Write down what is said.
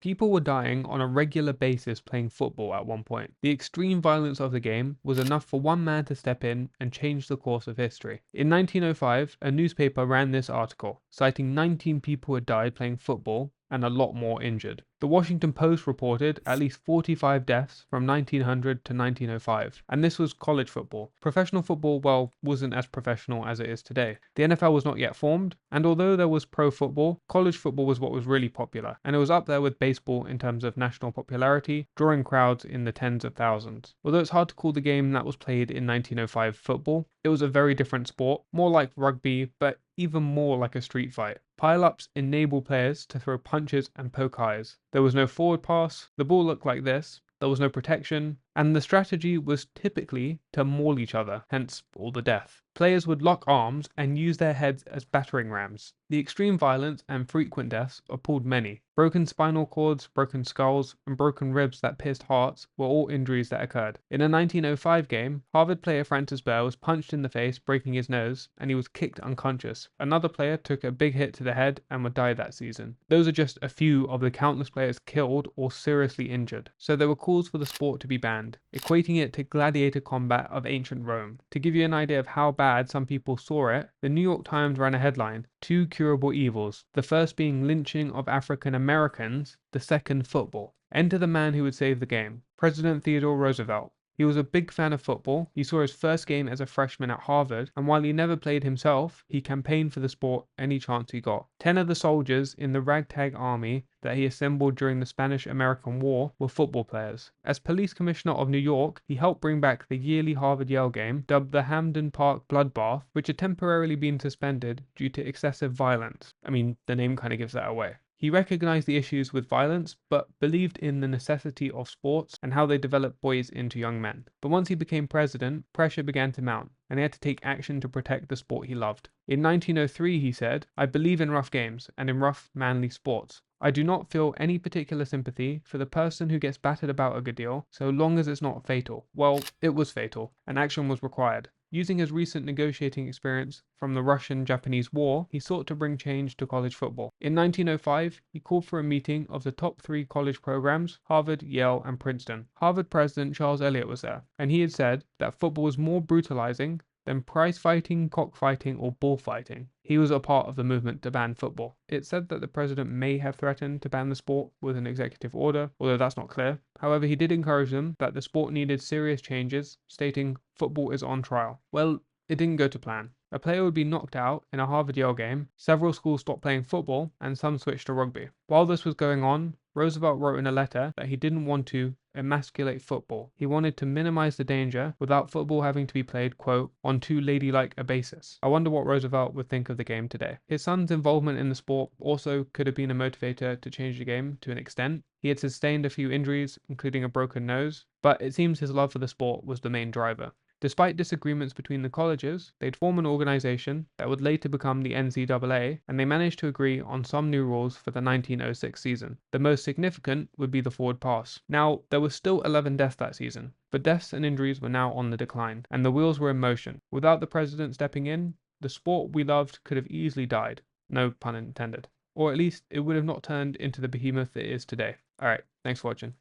People were dying on a regular basis playing football at one point. The extreme violence of the game was enough for one man to step in and change the course of history. In 1905, a newspaper ran this article, citing 19 people had died playing football and a lot more injured. The Washington Post reported at least 45 deaths from 1900 to 1905, and this was college football. Professional football, well, wasn't as professional as it is today. The NFL was not yet formed, and although there was pro football, college football was what was really popular, and it was up there with baseball in terms of national popularity, drawing crowds in the tens of thousands. Although it's hard to call the game that was played in 1905 football, it was a very different sport, more like rugby, but even more like a street fight. Pile-ups enable players to throw punches and poke eyes. There was no forward pass, the ball looked like this, there was no protection, and the strategy was typically to maul each other, hence all the death. Players would lock arms and use their heads as battering rams. The extreme violence and frequent deaths appalled many. Broken spinal cords, broken skulls, and broken ribs that pierced hearts were all injuries that occurred. In a 1905 game, Harvard player Francis Bear was punched in the face, breaking his nose, and he was kicked unconscious. Another player took a big hit to the head and would die that season. Those are just a few of the countless players killed or seriously injured. So there were calls for the sport to be banned, equating it to gladiator combat of ancient Rome. To give you an idea of how bad some people saw it, the New York Times ran a headline, "Two curable evils, the first being lynching of African Americans, the second football. Enter the man who would save the game, President Theodore Roosevelt." He was a big fan of football. He saw his first game as a freshman at Harvard, and while he never played himself, he campaigned for the sport any chance he got. 10 of the soldiers in the ragtag army that he assembled during the Spanish-American War were football players. As police commissioner of New York, he helped bring back the yearly Harvard-Yale game, dubbed the Hamden Park Bloodbath, which had temporarily been suspended due to excessive violence. I mean, the name kind of gives that away. He recognized the issues with violence, but believed in the necessity of sports and how they develop boys into young men. But once he became president, pressure began to mount, and he had to take action to protect the sport he loved. In 1903, he said, "I believe in rough games, and in rough, manly sports. I do not feel any particular sympathy for the person who gets battered about a good deal, so long as it's not fatal." Well, it was fatal, and action was required. Using his recent negotiating experience from the Russian-Japanese War, he sought to bring change to college football. In 1905, he called for a meeting of the top 3 college programs, Harvard, Yale, and Princeton. Harvard President Charles Eliot was there, and he had said that football was more brutalizing than prize fighting, cockfighting, or bullfighting. He was a part of the movement to ban football. It's said that the president may have threatened to ban the sport with an executive order, although that's not clear. However, he did encourage them that the sport needed serious changes, stating, "Football is on trial." Well, it didn't go to plan. A player would be knocked out in a Harvard-Yale game, several schools stopped playing football, and some switched to rugby. While this was going on, Roosevelt wrote in a letter that he didn't want to emasculate football. He wanted to minimize the danger without football having to be played, quote, "on too ladylike a basis." I wonder what Roosevelt would think of the game today. His son's involvement in the sport also could have been a motivator to change the game to an extent. He had sustained a few injuries, including a broken nose, but it seems his love for the sport was the main driver. Despite disagreements between the colleges, they'd form an organization that would later become the NCAA, and they managed to agree on some new rules for the 1906 season. The most significant would be the forward pass. Now, there were still 11 deaths that season, but deaths and injuries were now on the decline, and the wheels were in motion. Without the president stepping in, the sport we loved could have easily died. No pun intended. Or at least, it would have not turned into the behemoth it is today. Alright, thanks for watching.